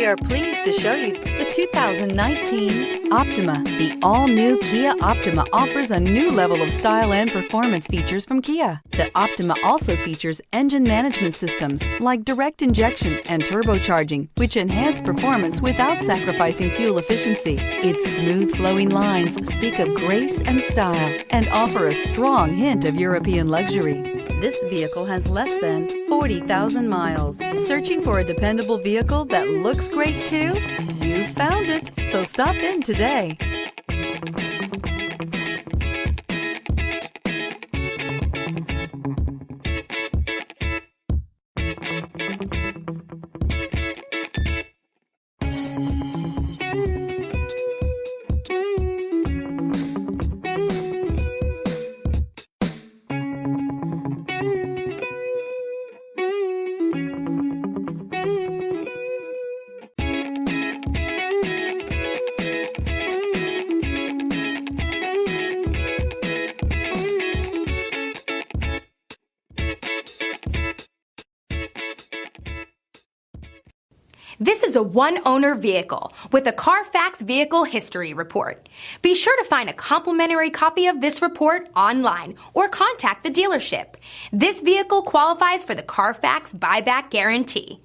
We are pleased to show you the 2019 Optima. The all-new Kia Optima offers a new level of style and performance features from Kia. The Optima also features engine management systems like direct injection and turbocharging, which enhance performance without sacrificing fuel efficiency. Its smooth flowing lines speak of grace and style and offer a strong hint of European luxury. This vehicle has less than 40,000 miles. Searching for a dependable vehicle that looks great too? You found it, so stop in today. This is a one-owner vehicle with a Carfax Vehicle History Report. Be sure to find a complimentary copy of this report online or contact the dealership. This vehicle qualifies for the Carfax Buyback Guarantee.